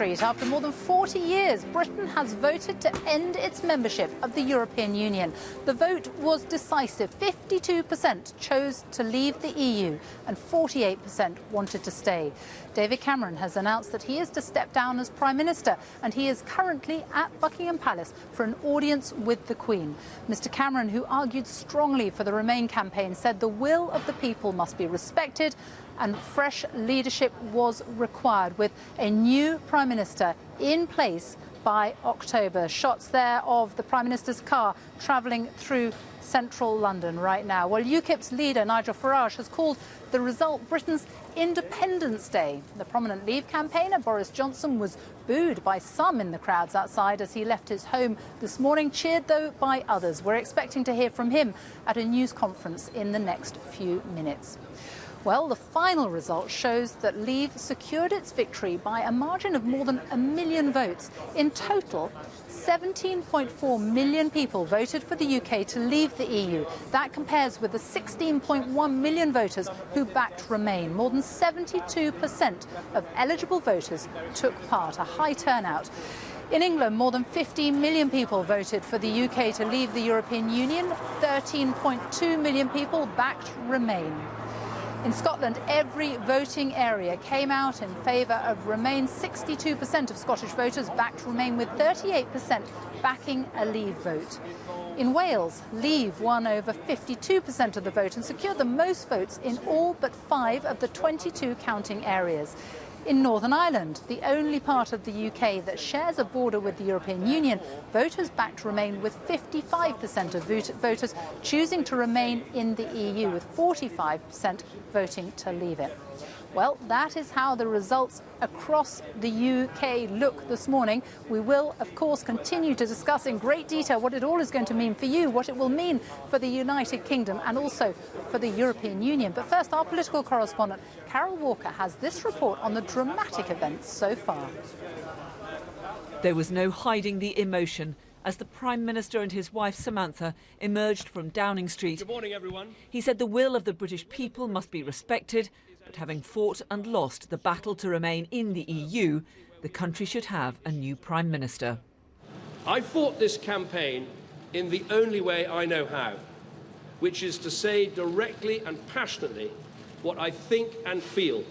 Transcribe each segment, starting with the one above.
After more than 40 years, Britain has voted to end its membership of the European Union. The vote was decisive. 52% chose to leave the EU and 48% wanted to stay. David Cameron has announced that he is to step down as Prime Minister, and he is currently at Buckingham Palace for an audience with the Queen. Mr Cameron, who argued strongly for the Remain campaign, said the will of the people must be respected and fresh leadership was required, with a new Prime Minister in place by October. Shots there of the Prime Minister's car travelling through central London right now. Well, UKIP's leader, Nigel Farage, has called the result Britain's Independence Day. The prominent Leave campaigner, Boris Johnson, was booed by some in the crowds outside as he left his home this morning, cheered, though, by others. We're expecting to hear from him at a news conference in the next few minutes. Well, the final result shows that Leave secured its victory by a margin of more than 1 million votes. In total, 17.4 million people voted for the UK to leave the EU. That compares with the 16.1 million voters who backed Remain. More than 72% of eligible voters took part, a high turnout. In England, more than 15 million people voted for the UK to leave the European Union. 13.2 million people backed Remain. In Scotland, every voting area came out in favour of Remain. 62% of Scottish voters backed Remain, with 38% backing a Leave vote. In Wales, Leave won over 52% of the vote and secured the most votes in all but 5 of the 22 counting areas. In Northern Ireland, the only part of the UK that shares a border with the European Union, voters backed Remain, with 55% of voters choosing to remain in the EU, with 45% voting to leave it. Well, that is how the results across the UK look this morning. We will, of course, continue to discuss in great detail what it all is going to mean for you, what it will mean for the United Kingdom and also for the European Union. But first, our political correspondent, Carol Walker, has this report on the dramatic events so far. There was no hiding the emotion as the Prime Minister and his wife Samantha emerged from Downing Street. Good morning, everyone. He said the will of the British people must be respected, but having fought and lost the battle to remain in the EU, the country should have a new Prime Minister. I fought this campaign in the only way I know how, which is to say directly and passionately what I think and feel,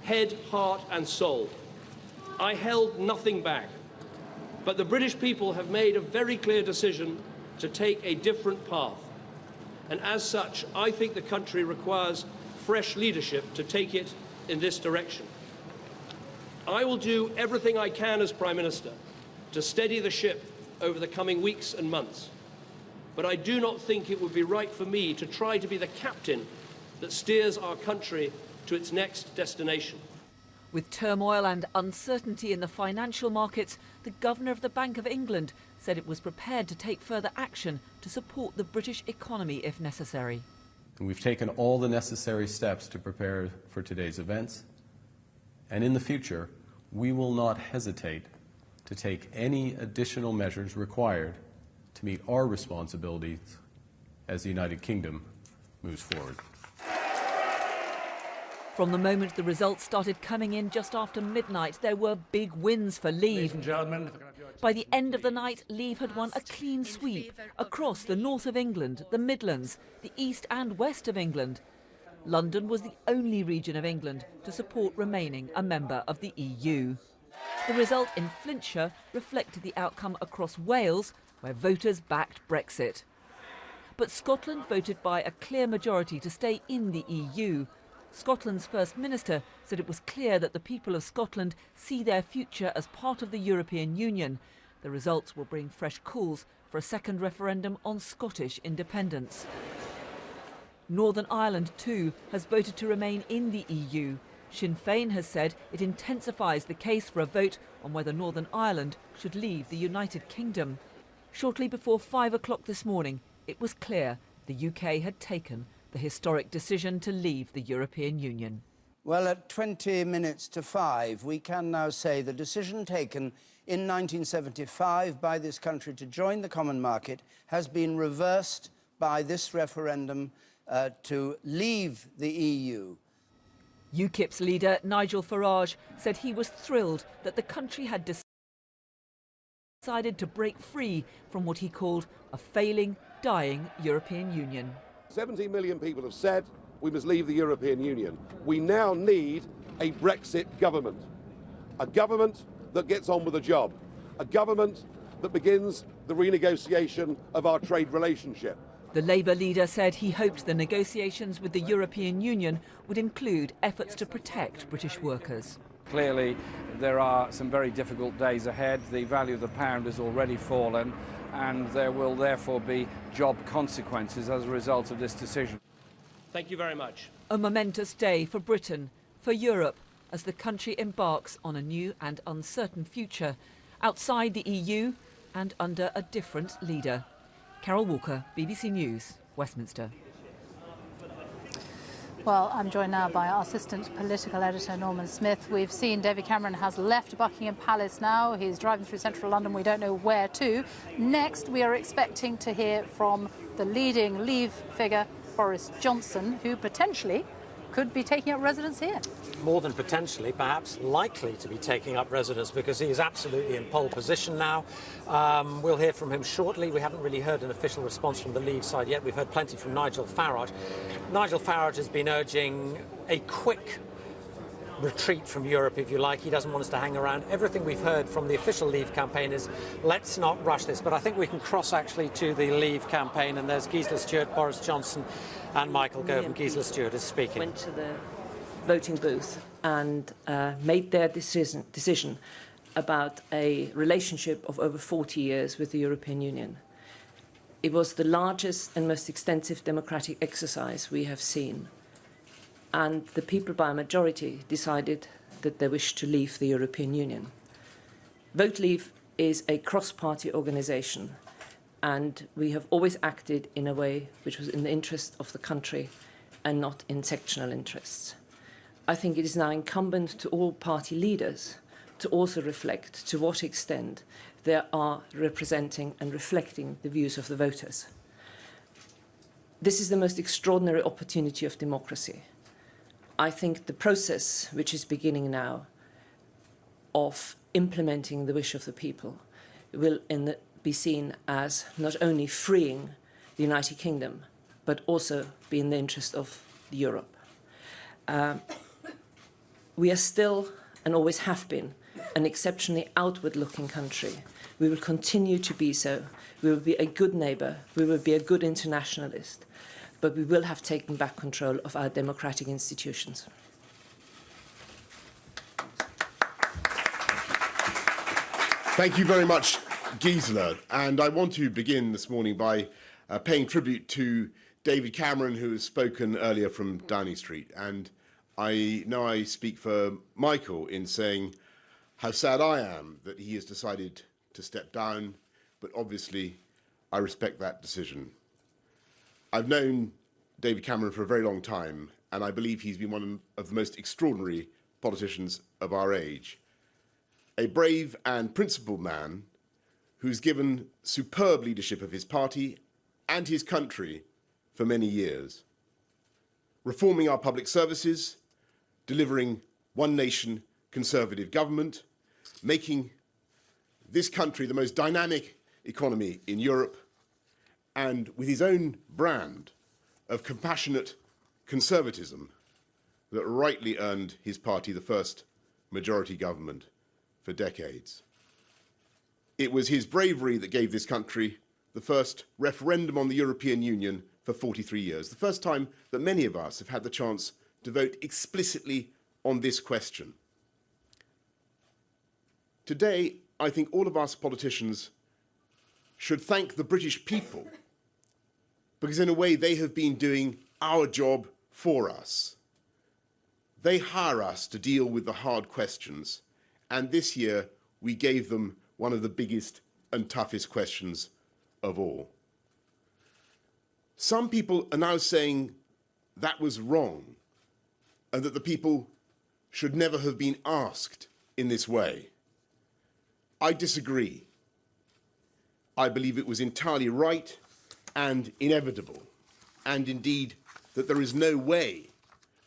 head, heart and soul. I held nothing back, but the British people have made a very clear decision to take a different path. And as such, I think the country requires fresh leadership to take it in this direction. I will do everything I can as Prime Minister to steady the ship over the coming weeks and months. But I do not think it would be right for me to try to be the captain that steers our country to its next destination. With turmoil and uncertainty in the financial markets, the Governor of the Bank of England said it was prepared to take further action to support the British economy if necessary. We've taken all the necessary steps to prepare for today's events, and in the future, we will not hesitate to take any additional measures required to meet our responsibilities as the United Kingdom moves forward. From the moment the results started coming in just after midnight, there were big wins for Leave. Ladies and gentlemen, by the end of the night, Leave had won a clean sweep across the north of England, the Midlands, the east and west of England. London was the only region of England to support remaining a member of the EU. The result in Flintshire reflected the outcome across Wales, where voters backed Brexit. But Scotland voted by a clear majority to stay in the EU. Scotland's First Minister said it was clear that the people of Scotland see their future as part of the European Union. The results will bring fresh calls for a second referendum on Scottish independence. Northern Ireland, too, has voted to remain in the EU. Sinn Féin has said it intensifies the case for a vote on whether Northern Ireland should leave the United Kingdom. Shortly before 5 o'clock this morning, it was clear the UK had taken the historic decision to leave the European Union. Well, at 20 minutes to 5, we can now say the decision taken in 1975 by this country to join the common market has been reversed by this referendum to leave the EU. UKIP's leader, Nigel Farage, said he was thrilled that the country had decided to break free from what he called a failing, dying European Union. 17 million people have said we must leave the European Union. We now need a Brexit government. A government that gets on with the job. A government that begins the renegotiation of our trade relationship. The Labour leader said he hoped the negotiations with the European Union would include efforts to protect British workers. Clearly, there are some very difficult days ahead. The value of the pound has already fallen, and there will therefore be job consequences as a result of this decision. Thank you very much. A momentous day for Britain, for Europe, as the country embarks on a new and uncertain future outside the EU and under a different leader. Carol Walker, BBC News, Westminster. Well, I'm joined now by our assistant political editor, Norman Smith. We've seen David Cameron has left Buckingham Palace now. He's driving through central London. We don't know where to. Next, we are expecting to hear from the leading Leave figure, Boris Johnson, who potentially could be taking up residence here. More than potentially, perhaps likely to be taking up residence, because he is absolutely in pole position now. We'll hear from him shortly. We haven't really heard an official response from the Leave side yet. We've heard plenty from Nigel Farage. Nigel Farage has been urging a quick retreat from Europe, if you like. He doesn't want us to hang around. Everything we've heard from the official Leave campaign is, let's not rush this. But I think we can cross actually to the Leave campaign, and there's Gisela Stewart, Boris Johnson and Michael Gove, and Gisela Stewart is speaking. Went to the voting booth and made their decision about a relationship of over 40 years with the European Union. It was the largest and most extensive democratic exercise we have seen. And the people by a majority decided that they wished to leave the European Union. Vote Leave is a cross-party organisation, and we have always acted in a way which was in the interest of the country and not in sectional interests. I think it is now incumbent to all party leaders to also reflect to what extent they are representing and reflecting the views of the voters. This is the most extraordinary opportunity of democracy. I think the process which is beginning now of implementing the wish of the people will be seen as not only freeing the United Kingdom, but also be in the interest of Europe. We are still, and always have been, an exceptionally outward-looking country. We will continue to be so. We will be a good neighbour. We will be a good internationalist. But we will have taken back control of our democratic institutions. Thank you very much, Gisela. And I want to begin this morning by paying tribute to David Cameron, who has spoken earlier from Downing Street. And I know I speak for Michael in saying how sad I am that he has decided to step down, but obviously I respect that decision. I've known David Cameron for a very long time, and I believe he's been one of the most extraordinary politicians of our age. A brave and principled man who's given superb leadership of his party and his country for many years, reforming our public services, delivering one nation conservative government, making this country the most dynamic economy in Europe, and with his own brand of compassionate conservatism that rightly earned his party the first majority government for decades. It was his bravery that gave this country the first referendum on the European Union for 43 years, the first time that many of us have had the chance to vote explicitly on this question. Today, I think all of us politicians should thank the British people, because in a way they have been doing our job for us. They hire us to deal with the hard questions, and this year we gave them one of the biggest and toughest questions of all. Some people are now saying that was wrong and that the people should never have been asked in this way. I disagree. I believe it was entirely right and inevitable, and indeed that there is no way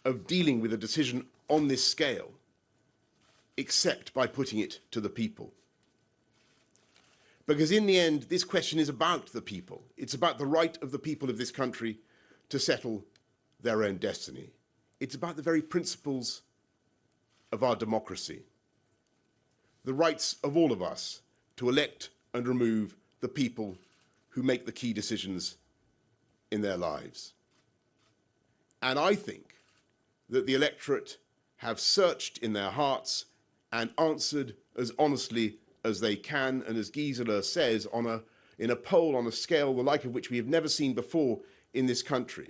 of dealing with a decision on this scale except by putting it to the people. Because in the end, this question is about the people. It's about the right of the people of this country to settle their own destiny. It's about the very principles of our democracy, the rights of all of us to elect and remove the people who make the key decisions in their lives. And I think that the electorate have searched in their hearts and answered as honestly as they can, and as Gisela says, in a poll on a scale the like of which we have never seen before in this country,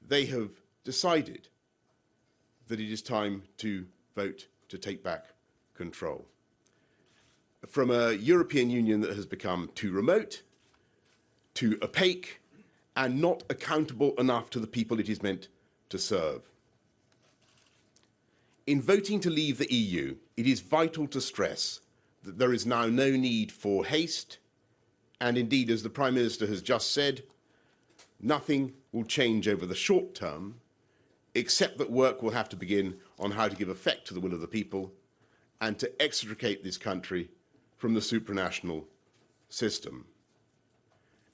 they have decided that it is time to vote to take back control. From a European Union that has become too remote, too opaque, and not accountable enough to the people it is meant to serve. In voting to leave the EU, it is vital to stress that there is now no need for haste, and indeed, as the Prime Minister has just said, nothing will change over the short term, except that work will have to begin on how to give effect to the will of the people and to extricate this country from the supranational system.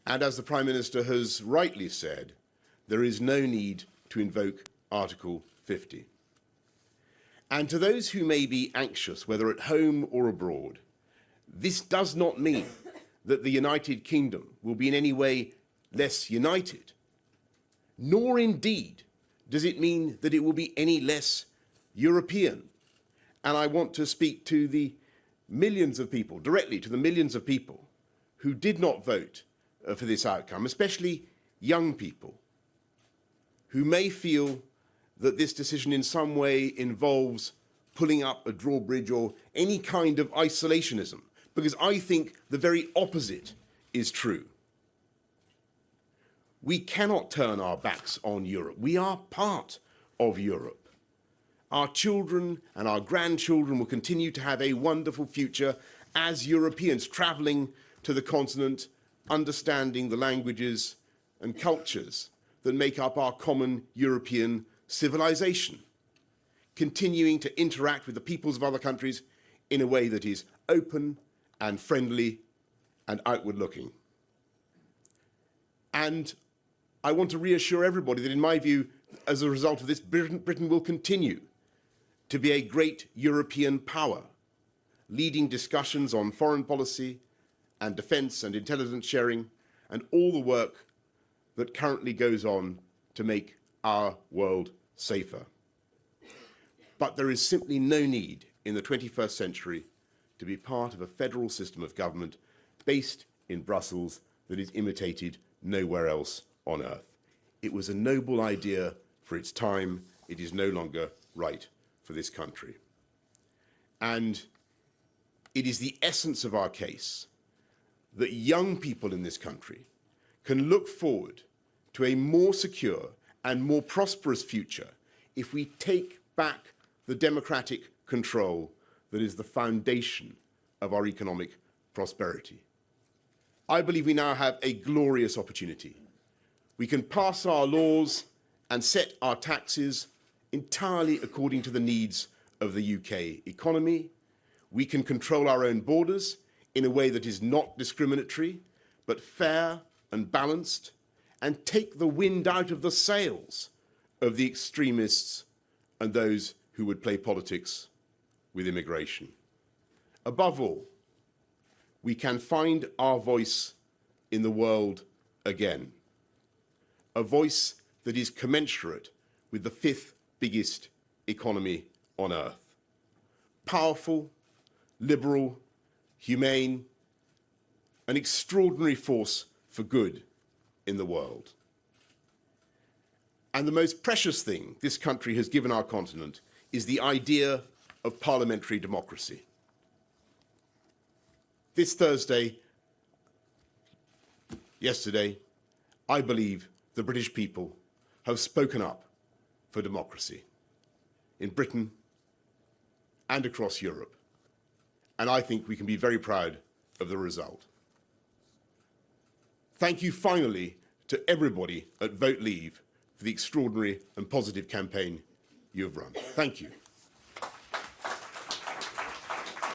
And as the Prime Minister has rightly said, there is no need to invoke Article 50. And to those who may be anxious, whether at home or abroad, this does not mean that the United Kingdom will be in any way less united, nor indeed does it mean that it will be any less European. And I want to speak to the millions of people, directly to the millions of people who did not vote for this outcome, especially young people, who may feel that this decision in some way involves pulling up a drawbridge or any kind of isolationism, because I think the very opposite is true. We cannot turn our backs on Europe. We are part of Europe. Our children and our grandchildren will continue to have a wonderful future as Europeans travelling to the continent, understanding the languages and cultures that make up our common European civilization, continuing to interact with the peoples of other countries in a way that is open and friendly and outward-looking. And I want to reassure everybody that, in my view, as a result of this, Britain will continue to be a great European power, leading discussions on foreign policy and defence and intelligence sharing and all the work that currently goes on to make our world safer. But there is simply no need in the 21st century to be part of a federal system of government based in Brussels that is imitated nowhere else on earth. It was a noble idea for its time. It is no longer right for this country. And it is the essence of our case that young people in this country can look forward to a more secure and more prosperous future if we take back the democratic control that is the foundation of our economic prosperity. I believe we now have a glorious opportunity. We can pass our laws and set our taxes entirely according to the needs of the UK economy. We can control our own borders in a way that is not discriminatory, but fair and balanced, and take the wind out of the sails of the extremists and those who would play politics with immigration. Above all, we can find our voice in the world again, a voice that is commensurate with the fifth biggest economy on earth. Powerful, liberal, humane, an extraordinary force for good in the world. And the most precious thing this country has given our continent is the idea of parliamentary democracy. This Thursday, yesterday, I believe the British people have spoken up for democracy in Britain and across Europe. And I think we can be very proud of the result. Thank you finally to everybody at Vote Leave for the extraordinary and positive campaign you have run. Thank you.